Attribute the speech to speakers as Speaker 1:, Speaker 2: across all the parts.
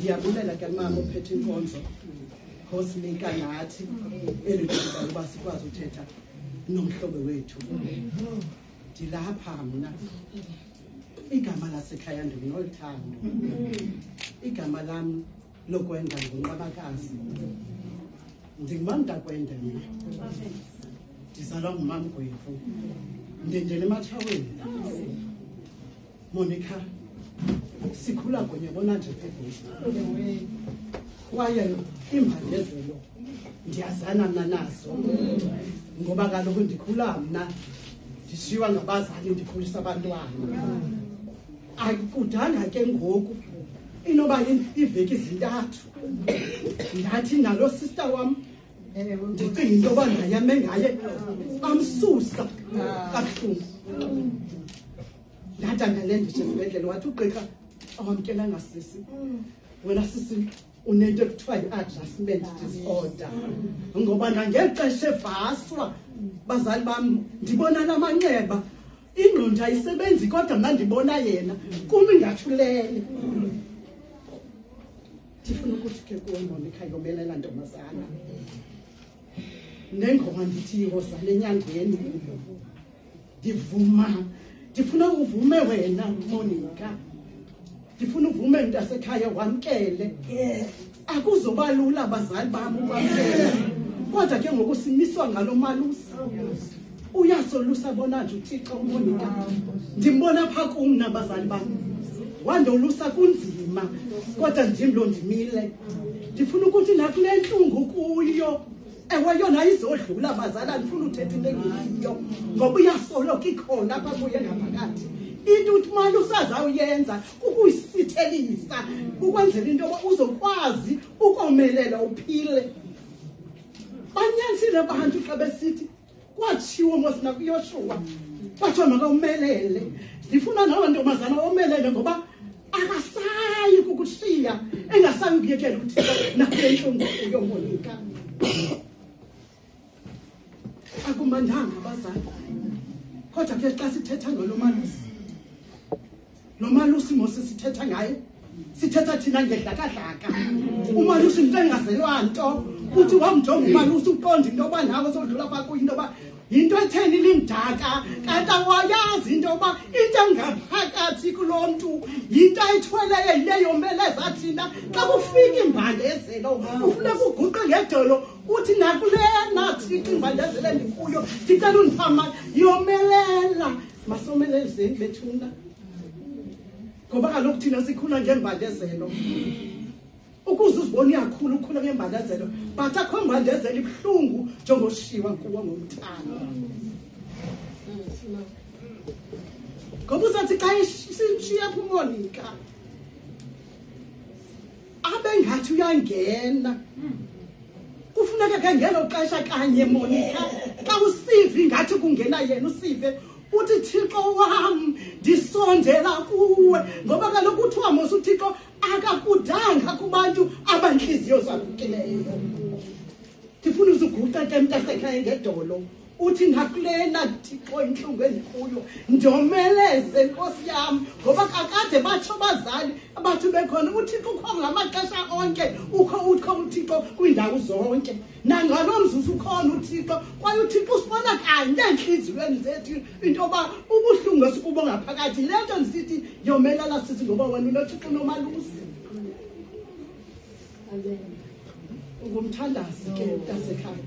Speaker 1: Ndiyabulela ke mama ophethe inkonzo ngosinika nathi elithuba loba sikwazi uthetha nomhlobo wethu. Ndilapha mna igama lasekhaya ndinolthando. Igama lam lokwenda nguNqabakazi. Ndingumamntakwenda mna. Ndizalwa ngumamgwevu. Ndendele ematshaweni. Monica sikhula kunye bona-150 kwaye iimbandezelo ndiyazana mna nazo ngoba kaloku ndikhula mna ndishiywa ngabazali ndikhulisa abantwana. Akudanga ke ngoku inoba iveki zintathu ndathi nalo sister wam ndicinga into yoba ndayame ngaye bamsusa kabuhlungu. Ndathi andalendishe esibhedlele wathi ugqirha awamkelanga sisi. Wena sisi unento ekuthiwa yi-adjustment disorder. Ngoba nangexesha evaswa bazali bam ndibona lamanxeba ingqondo ayisebenzi kodwa mna ndibona yena kumi ngathulele. Ndifuna ukuthi ke kuwe Monica yobelela ntombazana. Nengoma ndithi yozala enyangeni. Ndivuma. Ndifuna uvume wena Monica. Ndifuna uvume mntasekhaya wamkele. Akuzoba lula abazali bami ukwamkela. Kodwa ke ngoku simiswa ngalo malusi. Uyasolusa bona nje uThixo uMonica. Ndimbona pha kum nabazali bami. Wandolusa kunzima kodwa ndim lo ndimile. Ndifuna ukuthi nakule nhlungu kuyo ewe yona izodlula abazali ndifuna uthetha into engeyiyo ngoba uyasoloka ikhona apha kuye ngaphakathi. Into uthi manje usazawuyenza ukuyisithelisa ukwenzela into yoba uzokwazi ukomelela uphile. Banyanisile abantu xa besithi kwatshiwo mos nakuYoshua kwathiwa makawumelele. Ndifuna nawe ntombazana womelele ngoba akasayi kukushiya engasayi ukuyekela uThixo nakule nhlungu kuyo Monica. Akumandanga abazali kodwa ke xa sithetha ngalo malusi, lo malusi mose sithetha ngaye sithetha thina ngedlakadlaka. Umalusi into engazelwa nto uthi wamjonga umalusi uqonda into yoba nawe sodlula pha kuyo into yoba yinto etheni limdaka kanti awayazi into yoba into engaphakathi kulo mntu yinto ayithweleyo yileyo yomeleza thina. Xa kufika imbandezelo ufuneka uguqe ngedolo uthi nakulena Thixo imbandezelo endikuyo ndicela undipha yomelela. Masomelezeni bethuna ngoba kaloku thina sikhula ngembandezelo. Ukuze uzibone uyakhula ukhula ngembandezelo but akho mbandezelo ibuhlungu njengoshiwa kuwo ngomthando. Ngoba uzathi xa simshiya pha uMonica abe ngathi uyangena. Kufuneka ke ngelo xesha kanye Monica xa usive ingathi kungena yena usive uthi Thixo wam ndisondela kuwe ngoba kaloku kuthiwa mos uThixo akakudanga kubantu abanhliziyo zabukileyo. Ndifuna uzuguqa ke mntasekhaya ngedolo uthi nakulena Thixo inhlungu endikuyo ndomeleze Nkosi yam ngoba kakade batsho bazali abathi bekhona uThixo ukho ngamaxesha onke ukho uThixo kwiindawo zonke nangalo mzuzu ukhona uThixo kwaye uThixo usibona kanye enhliziyweni zethu into yoba ubuhlungu esikubo ngaphakathi. Le nto ndisithi yomelela sisi ngoba wena unoThixo nomalusi. Ungumthandazi ke mntasekhaya.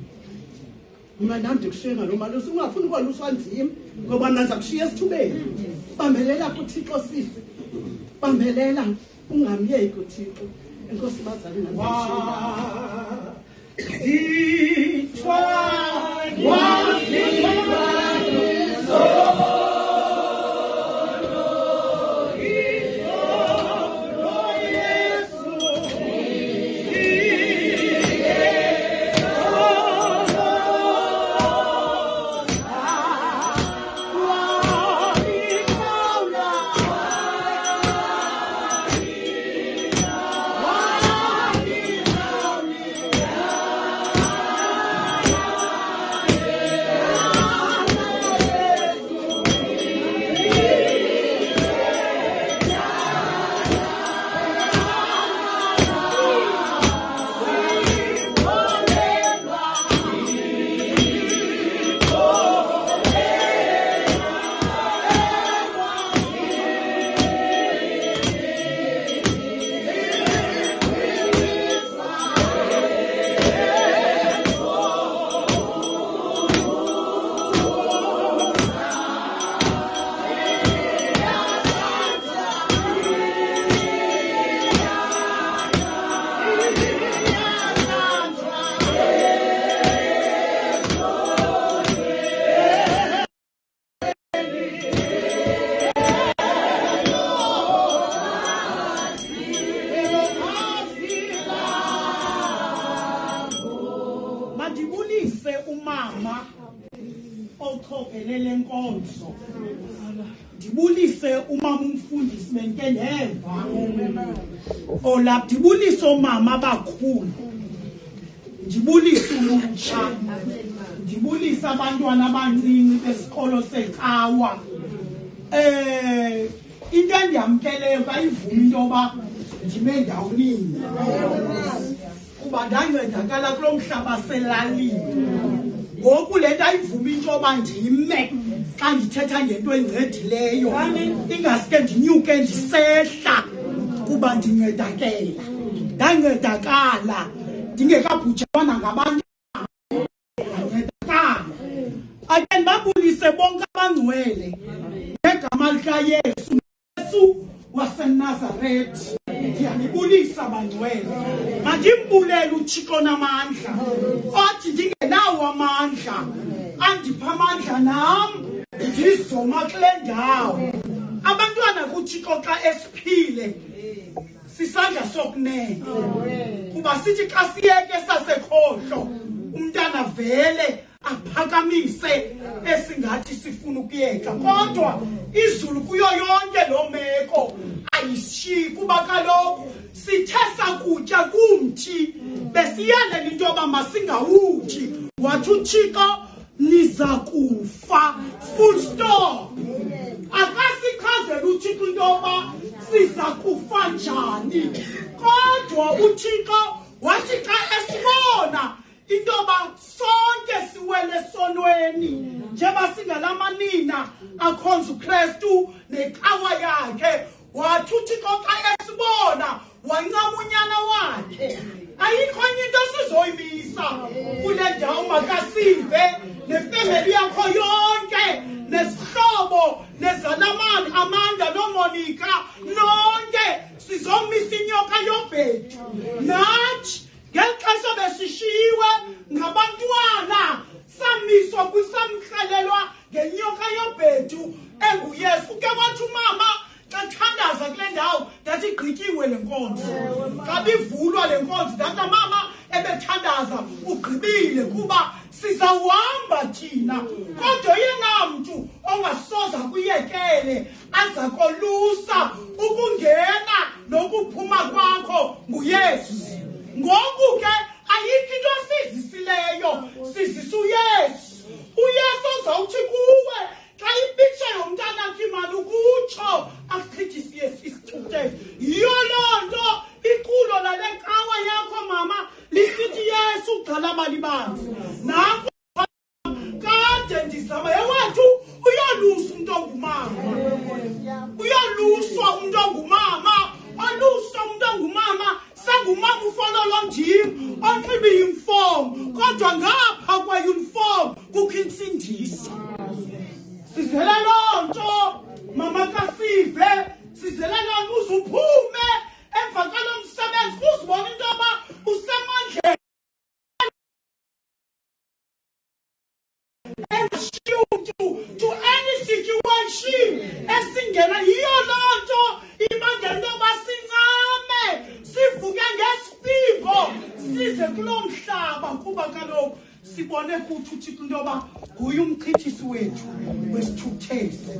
Speaker 1: Mna nam ndikushiye ngalo malusi ungafuni ukwaluswa nzima ngoba mna ndiza kushiya esithubeni. Bambelela kuThixo sisi. Bambelela ungamyeki uThixo. Enkosi bazali nami. mandibulise umama oqokelele nkonzo. Ndibulise umama umfundisi benke ndeva. Ola ndibulise umama abakhulu. Ndibulise ulutsha. Ndibulise abantwana abancinci besikolo seCawa. Into endiyamkeleyo kayivumi into yoba ndime ndawonini. Kuba ndancedakala kulo mhlaba selalini. Ngoku le nto ayivumi into yoba ndime xa ndithetha ngento encedileyo. Ingaske ndinyuke ndisehla kuba ndincedakela. Ndancedakala ndingekabhujelwana ngabantu. Ndancedakala. Ake ndibabulise bonke abangcwele ngegama likaYesu. Yesu waseNazaretha. Ndiyalibulisa bangcwele. Mandimbulele uThixo onamandla. Othi ndingenawo amandla. Andipha amandla nam ndizoma kule ndawo. Abantwana kuThixo xa esiphile sisandla sokunene. Kuba sithi xa siyeke sasekhohlo umntana vele aphakamise esingathi sifuna ukuyeka. Kodwa izulu kuyo yonke lo meko ayishiyi kuba kaloku sithe sakutya kumthi besiyalela into yoba masingawutyi. Wathi uThixo niza kufa, full stop. Akasichazela uThixo into yoba siza kufa njani. Kodwa uThixo wathi xa esibona into yoba sonke siwele esonweni njengoba singalamanina akhonza uKristu neCawa yakhe. Wathi uThixo xa esibona wancama unyana wakhe. Ayikho enye into sizoyimisa kule ndawo. Makasive nefemeli yakho yonke nesihlobo nezalamani Amanda noMonica nonke sizomisa inyoka yobhedu. Nathi ngeli xesha besishiyiwe ngabantwana samiswa kwisamrhelelwa ngenyoka yobhedu enguYesu. Ke wathi umama xa thandaza kule ndawo ndathi gqityiwe le nkonzo. Xa bivulwa le nkonzo ndathi mama ebethandaza ugqibile kuba sizawuhamba thina. Kodwa yena mntu ongasoza kuyekele aza kolusa ukungena nokuphuma kwakho nguYesu. Ngoku ke ayikho into sizisileyo, sizisa uYesu. uYesu ozawuthi kuwe xa ipicture yomntana akhe imali ukutsho akuchithise isithukuthezi. Yiyo loo nto iculo lale Cawa yakho mama lisithi Yesu ugcala abalibanzi. Nanko kade ndizama ewethu uyolusa umuntu ongumama. Uyoluswa umuntu ongumama. Oluswa umuntu ongumama sengumama ufololo ndim onxiba i-uniform. Kodwa ngapha kwe-uniform kukho insindiso. Sizele loo nto mama Kasive. Sizele loo nto uze uphume emva kwalo msebenzi uzibona into yoba usemandleni. To any situation esingena. Yiyo loo nto ibangela into yoba sincame sivuke ngesipingo size kulo mhlaba kuba kaloku sibone kuthi uThixo into yoba nguye umchithisi wethu wesithukuthezi.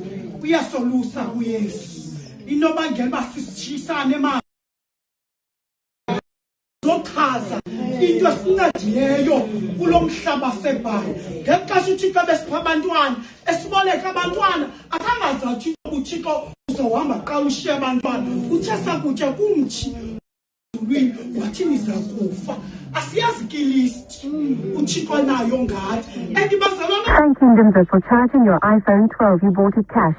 Speaker 1: Uyasolusa uYesu. Into yobangela uba sisitshisane manje zochaza into esincedileyo kulo mhlaba sebhayi. Ngeli xesha uThixo besipha abantwana esiboleka abantwana akangazathi uThixo uzohamba xa ushiya abantwana. Uthe sakutya kumthi ezulwini wathi niza kufa. Asiyazi ke list uThixo nayo ngathi. And bazalwana,
Speaker 2: Thank Kingdom for charging your iPhone 12 you bought it cash.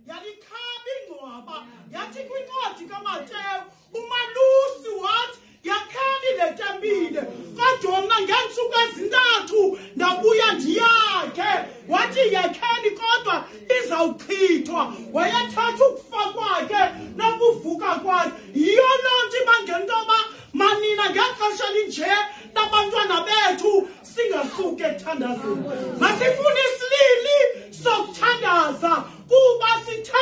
Speaker 1: Yalikhaba ingcwaba yathi kwincwadi kaMateyu umalusi wathi yakhani le tempile kodwa mna ngeentsuku ezintathu ndabuya ndiyakhe. Wathi yakheni kodwa izawuchithwa. Wayethatha ukufa kwakhe nokuvuka kwakhe. Yiyo loo nto ibangela into yoba manina ngexesha linje labantwana bethu singasuki ekuthandazeni. Masifune isilili sokuthandaza kuba sithe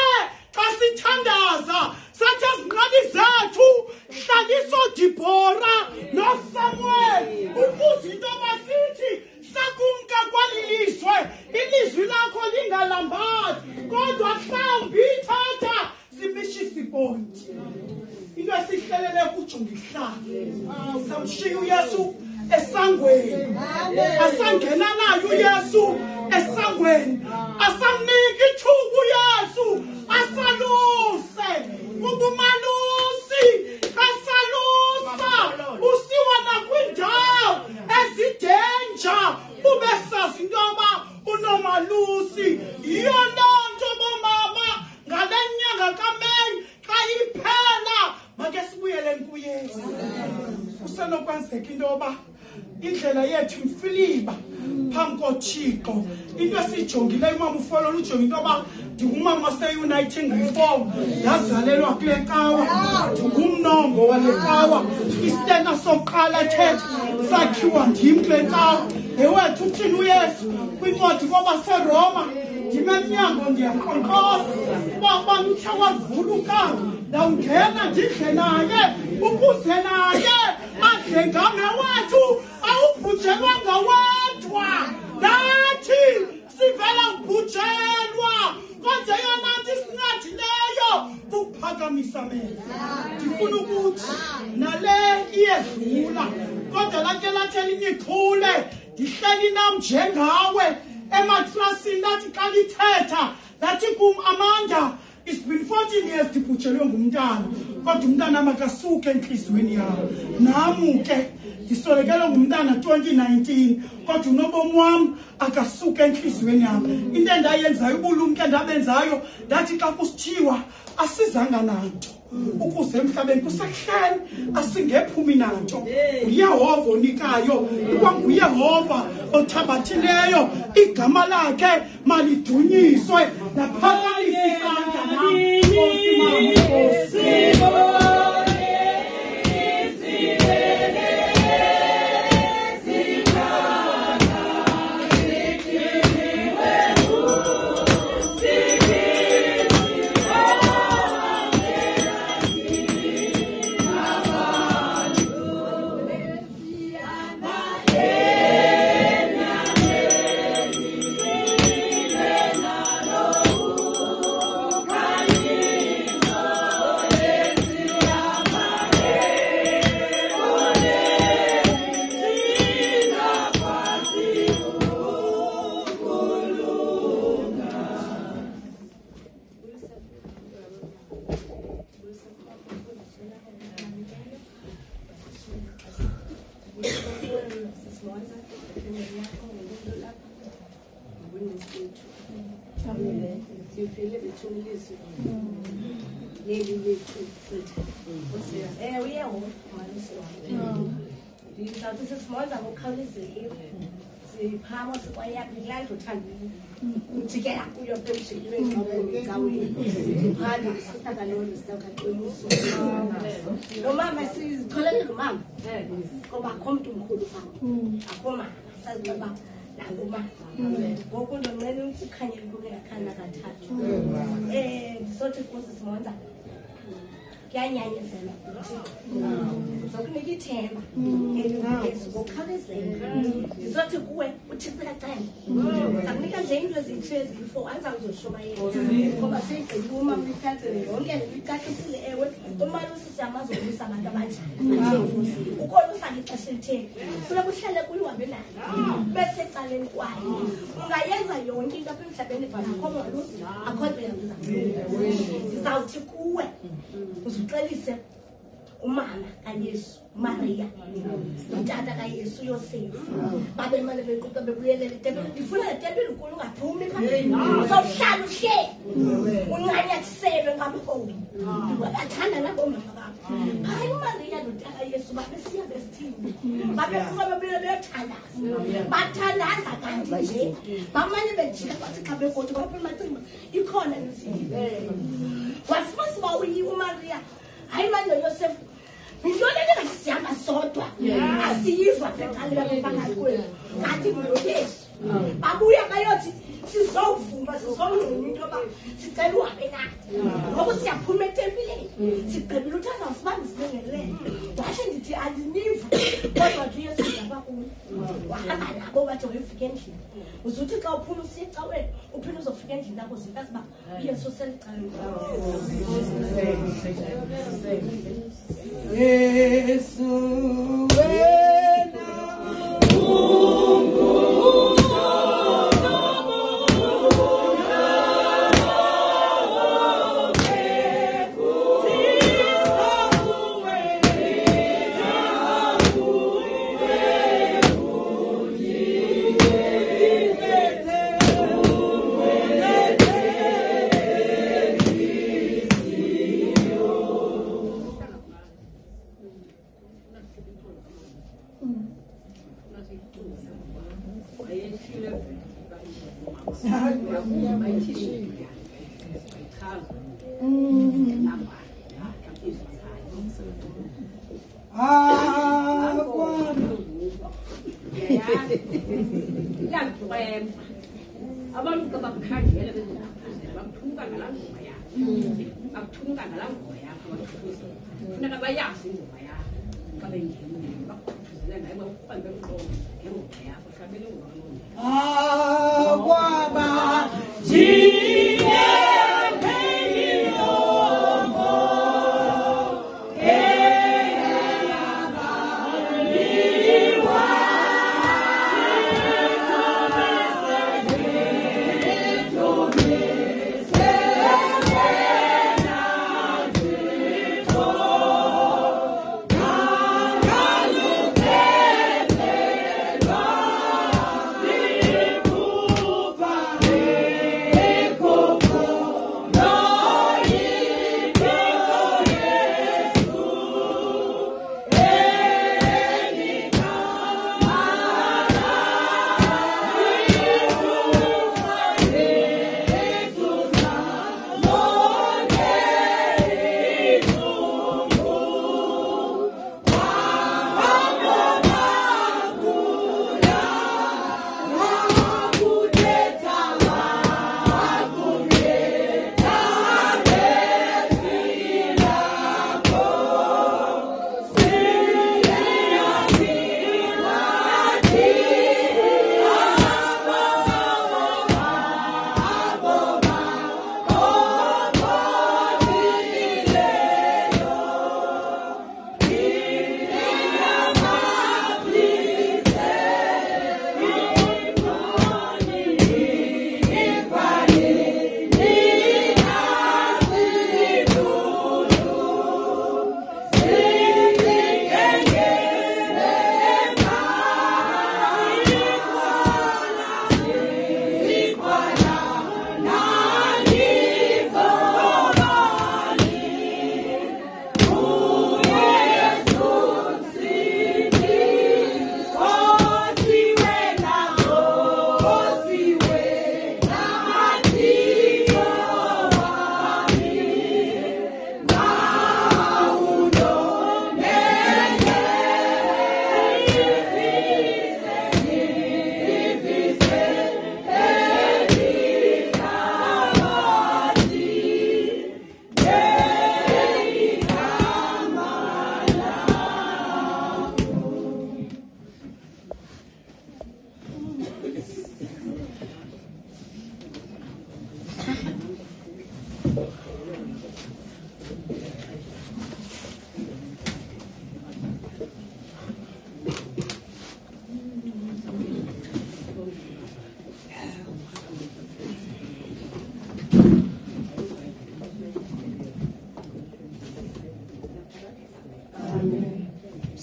Speaker 1: point. Into esihlelele kujonga ihlala. Samshiya uYesu esangweni. Asangena nayo uYesu esangweni. Asamnika ithuba uYesu. Asaluse. Ungumalusi. Asalusa. Usiwa nakwindawo ezidenja. Ubesazi into yoba unomalusi. Yiyo loo nto bomama ngale nyanga kaMeyi xa iphela make sibuyele kuYesu. Kusenokwenzeka into yoba indlela yethu imfiliba phambi koThixo. Into esijongileyo umama uFolola ujonga into yoba ndingumama waseUniting Reform, ndazalelwa kule cawa, ndingumnombo wale cawa. Isitena sokuqala ethetha sakhiwa ndim kule cawa. Ewethu uthini uYesu kwincwadi kwabaseRoma, ndime emnyango ndiyankqonkqoza uba uthe wavula ukanga ndawungena ndidle naye ukuze naye adle ngam. Ewethu awubhujelwanga wedwa, nathi sivela kubhujelwa, kodwa yona nathi sincedileyo ukuphakamisa amehlo. Ndifuna ukuthi nale iyedlula, kodwa lake lathi elinye ichule ndihleli nam njengawe emaklasini lathi xa lithetha lathi kum, Amanda, it's been 14 years ndibhujelwe ngumntana, kodwa umntana makasuke entliziyweni yam. Nam ke ndisolekele ngumntana 2019, kodwa unobomi wam akasuke entliziyweni yam. Into endayenzayo, ubulumko endabenzayo, ndathi xa kusithiwa asizanga nanto ukuze emhlabeni kusehleli asingephumi nanto. UYehova onikayo, ikwanguYehova othabathileyo, igama lakhe malidunyiswe naphakamisa isandla nam. Nkosi mama,
Speaker 3: kuyanyanyezela zokunika ithemba eliyesu ngokukhawulezeka. Ndizothi kuwe uThixo uyacela, akunika nje into ezithi ezifo azawuzoshumayela ngoba seyigqibile uma uyikhansele yonke uyicacisile. Ewe umalusi siyamazi ukubuyisa abantu abanjani, ukolusa ngexesha elitheni funeka uhlale kuyo uhambe nayo bese ecaleni kwayo. Ungayenza yonke into apha emhlabeni but akho malusi akho nto yenza. Ndizawuthi kuwe uzuxelise umama kaYesu, Maria, utata kaYesu, Yosefu, babemane bequqa bebuyelele etempilini. Ndifuna le tempile nkulu ungaphumi phambili, uzawuhlala uhleli uncanyathiselwe ngabaholi. Bathanda nabomama bakho. Hayi uMaria notata kaYesu babesiya besithini, babefuna babile beyothandaza, bathandaza kanti nje bamanye bejika bathi xa begoduka baphuma macimba ikhona emzini. Wasifasi bawuyi uMaria, hayi manje Yosefu, yintoni engasiyama sodwa asiyiva pheqalela phakathi kwethu ngathi nguYesu. Babuya bayothi sizovuma sizongqina into yoba sicela uhambe nathi ngoba siyaphuma etempileni sigqibile uthanda usibani sibengelele. Washo ndithi andiniva kodwa nje uYesu ngapha kuyo wahamba nabo bathi uyofika endlini uzuthi xa uphuma usiya ecaweni uphinde uzofika endlini lapho zintazi uba uyesu selicaleni
Speaker 1: Yesu wena
Speaker 4: abantu abakukhangela bezokukhandela bakuthumuka ngalaa ngoma yakho bakuthumuka ngalaa ngoma yakho abathuthuzela funeka bayazi ingoma yakho xa bengenile bakuthuthuzele naye bakufane beqobo ngengoma yakho hlabele ngoma
Speaker 1: kwaba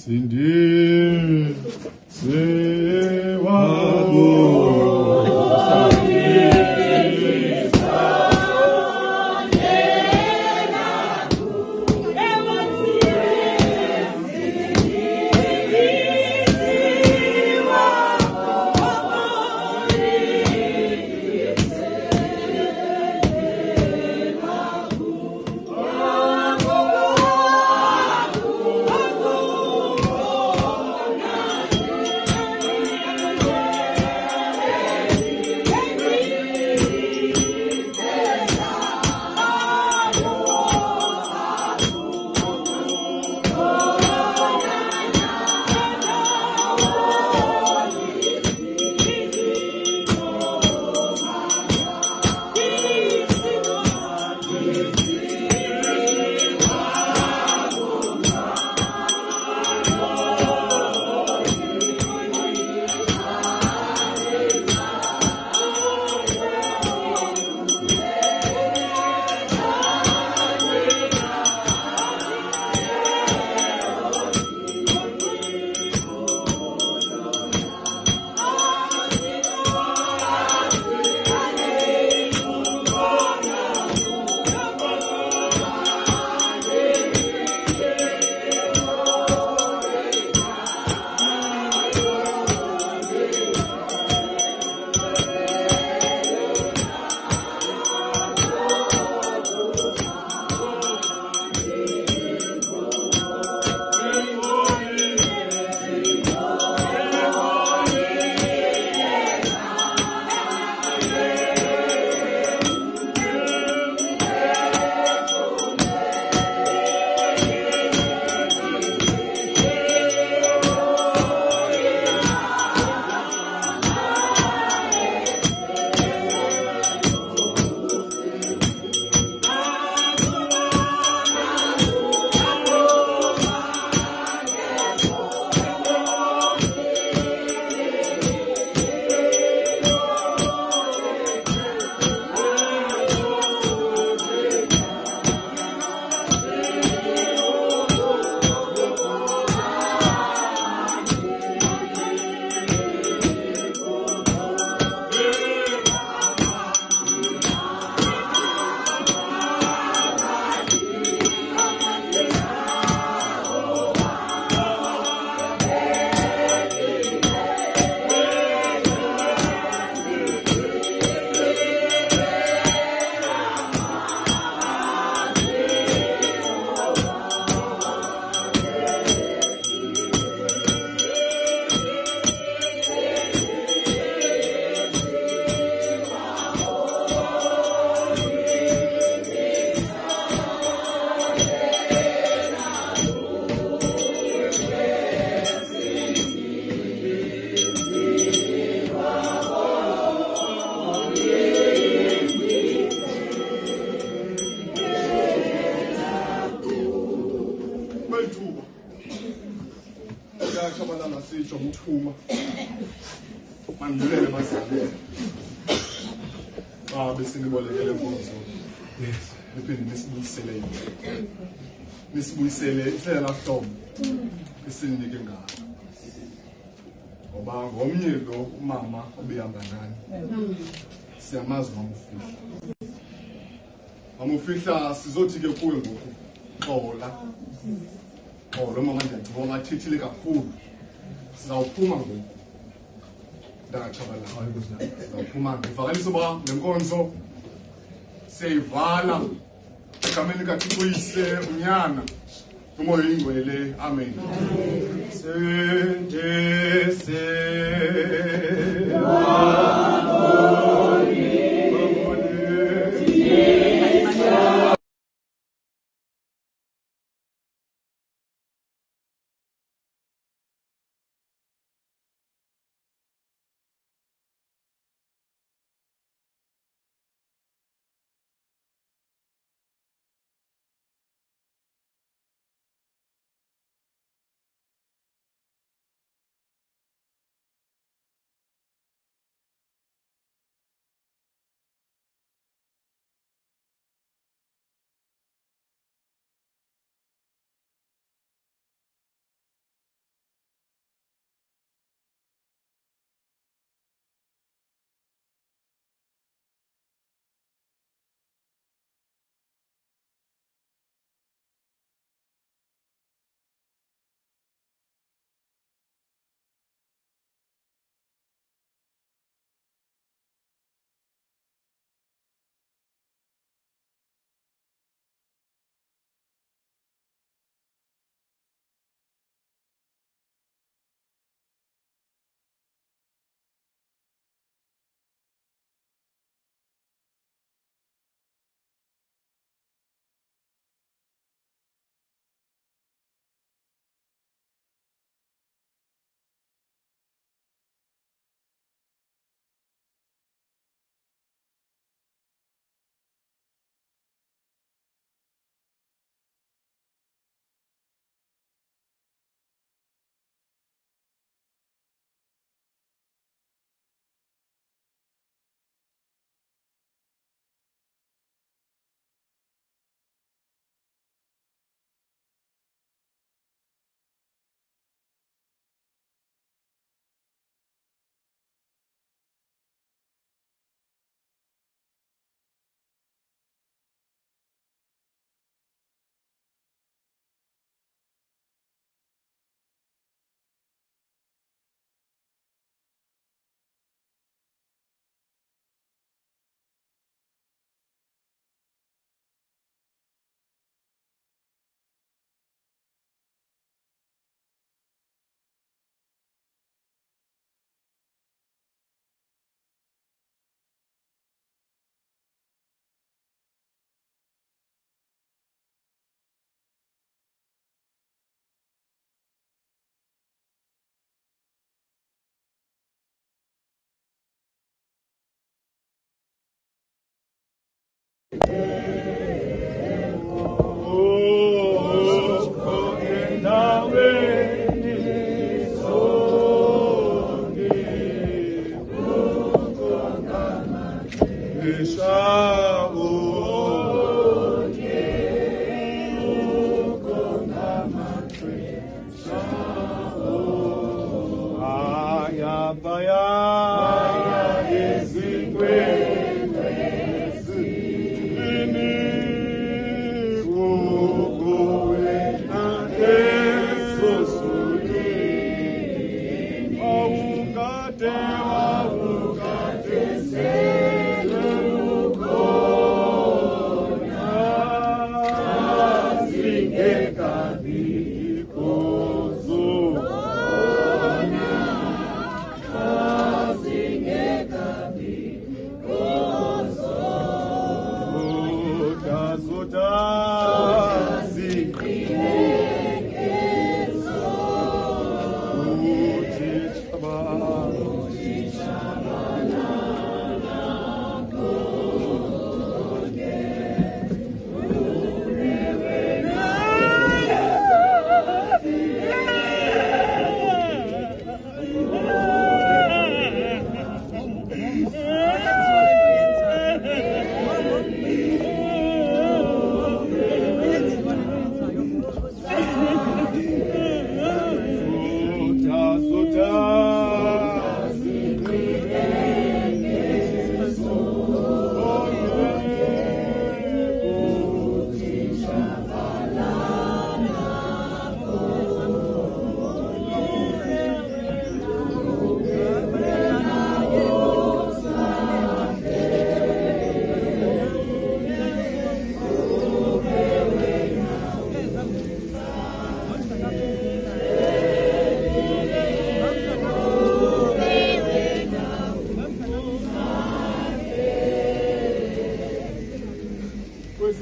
Speaker 5: Sindi sewabo sisho umthuma mandulele bazali besinibolekele nkonzo niphinde nisibuyisele ihlela lahlobo esinike ngalo ngoba ngomnye lo umama obehamba nani siyamazi mamufihla sizothi ke kuwe ngoku xola mama ndiyaciba ngathithile kakhulu sizawuphuma ngoku ndakatshabalala sizawuphuma ndivakalisa uba le nkonzo siyayivala egameni kaThixo Uyise unyana umoya oyingcwele amen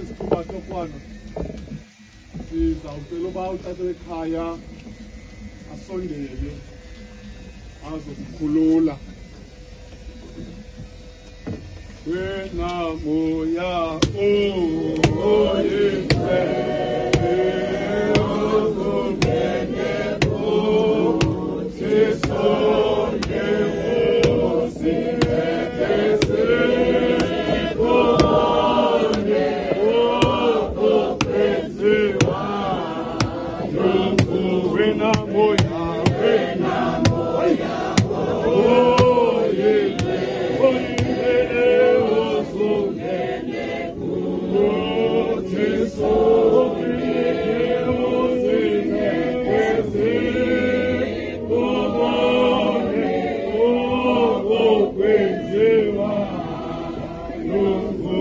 Speaker 5: isithuba sokwana sizawucela uba utata wekhaya asondele azosikhulula. Wena moya oyingcwele ozongene kuthi sonke usiphepheze kubone okokwenziwa lokhu. Wena moya oyingcwele ozongene kuthi sonke usiphepheze kubone okokwenziwa lokhu.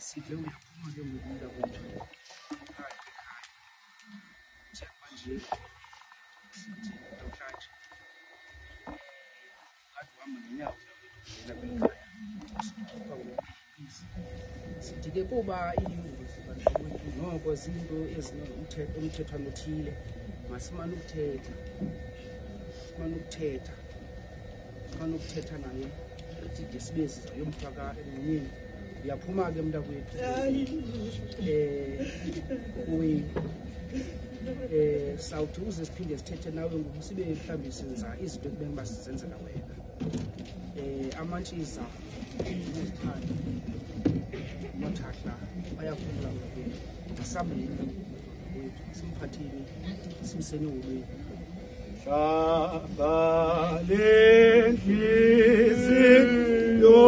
Speaker 6: Sidle uyaphuma ke ngokuya kwethu ekhaya njengoba nje namhlanje kade uhamba ngenyawo uvela kwekhaya sithi ke kuba iyingozi bantu noko zinto umthethwana othile masimane ukuthetha naye side sibe sizayomfaka emnyeni. Uyaphuma ke mntakwethu sawuthi uze siphinde sithethe nawe ngoku sibe mhlawumbi senza izinto ekubeni uba sizenzela wena. Amantshiza nezithanda nothahla bayaphumla mntakwethu. Masambeni mntakwethu, simphatheni simseni eholweni.
Speaker 5: Hlaba lenhliziyo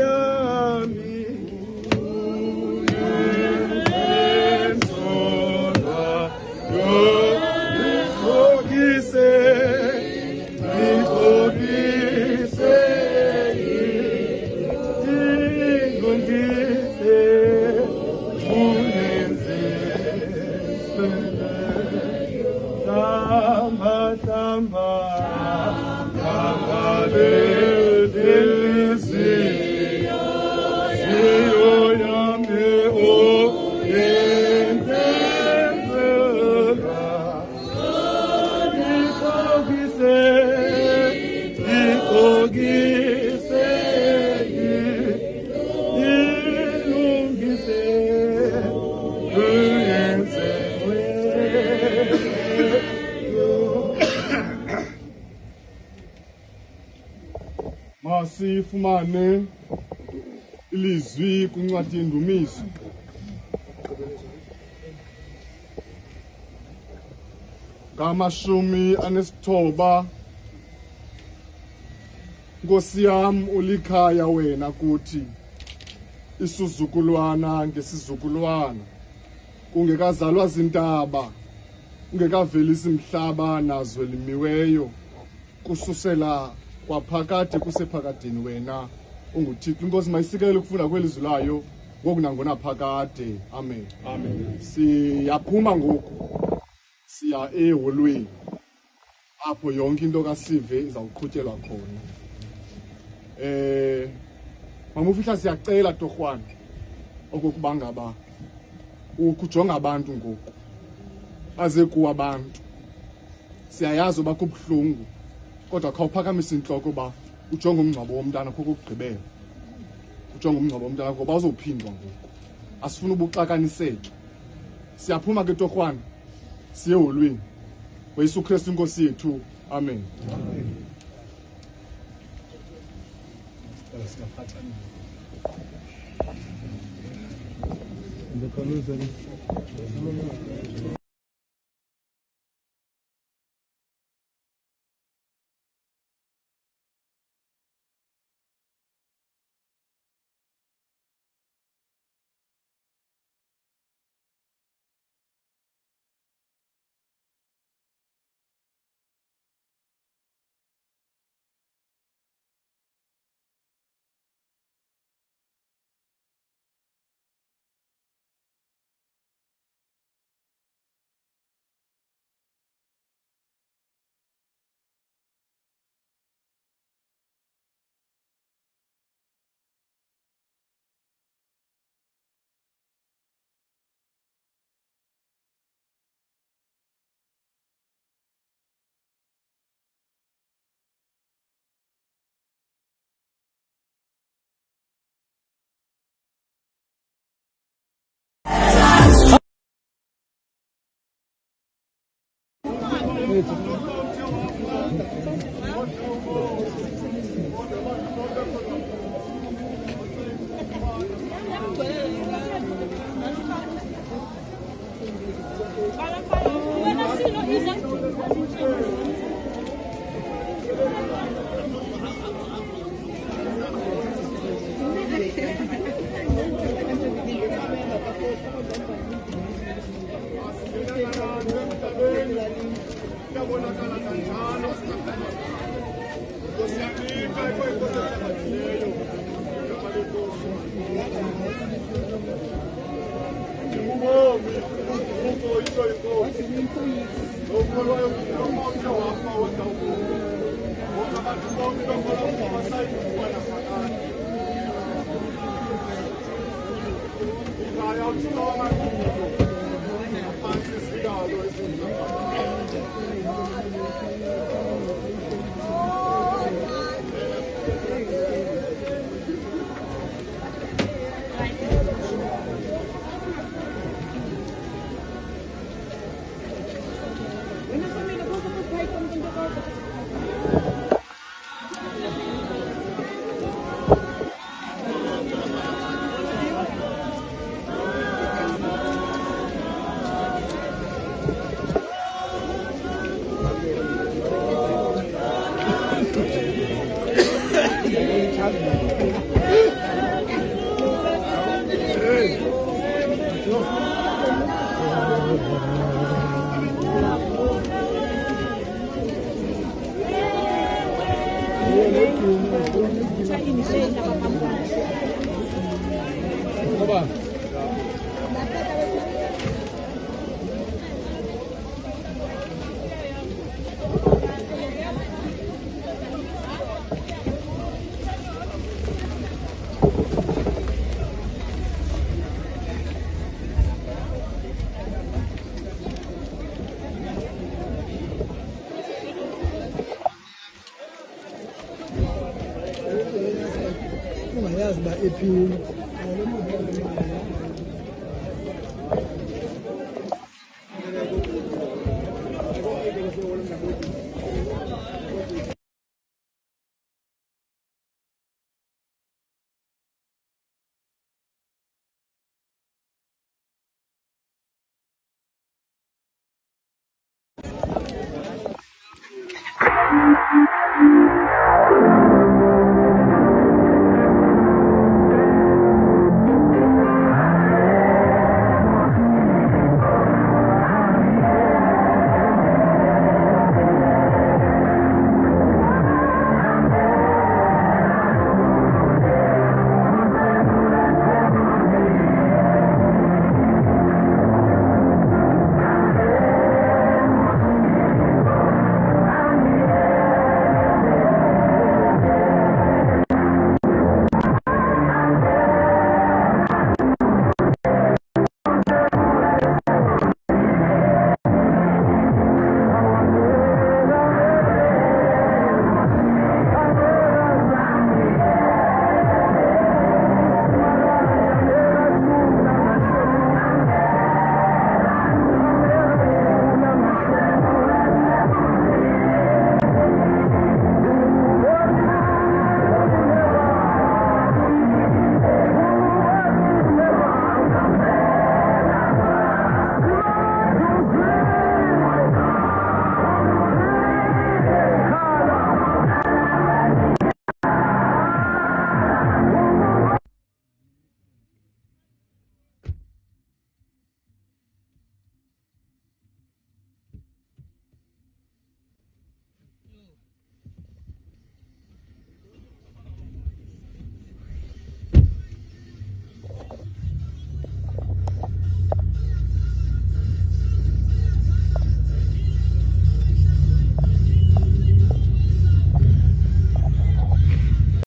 Speaker 5: yami uyenzola ngigqokise ngigqokise ungenze Samba lenhliziyo yami uyenzela ngigqokise ngilungise uyenze Masifumane ilizwi kwincwadi yendumiso. Ngamashumi 19. Nkosi yam ulikhaya wena kuthi, isizukulwana ngesizukulwana. Kungekazalwa zintaba, kungekavelisi mhlaba nazwe limiweyo, kususela kwaphakade kusephakadeni wena unguThixo. Inkosi mayisikele ukufunda kwelizwi layo ngoku nangona phakade. Amen. Amen. Siyaphuma ngoku siya eholweni apho yonke into kaSive izawuqhutyelwa khona. Mamufihla siyacela torhwana okokuba ngaba ukujonga abantu ngoku baze kuwa abantu. Siyayazi uba kubuhlungu kodwa khawuphakamisa intloko ba ujonge umngcwabo womntana kho kokugqibela. Ujonge umngcwabo womntana ngoba uzophindwa ngoku. Asifuna ubuxakaniseke. Siyaphuma ke torhwana siye eholweni. Weyesu Kristu inkosi yethu. Amen. Amen.
Speaker 7: ungayazi uba ephini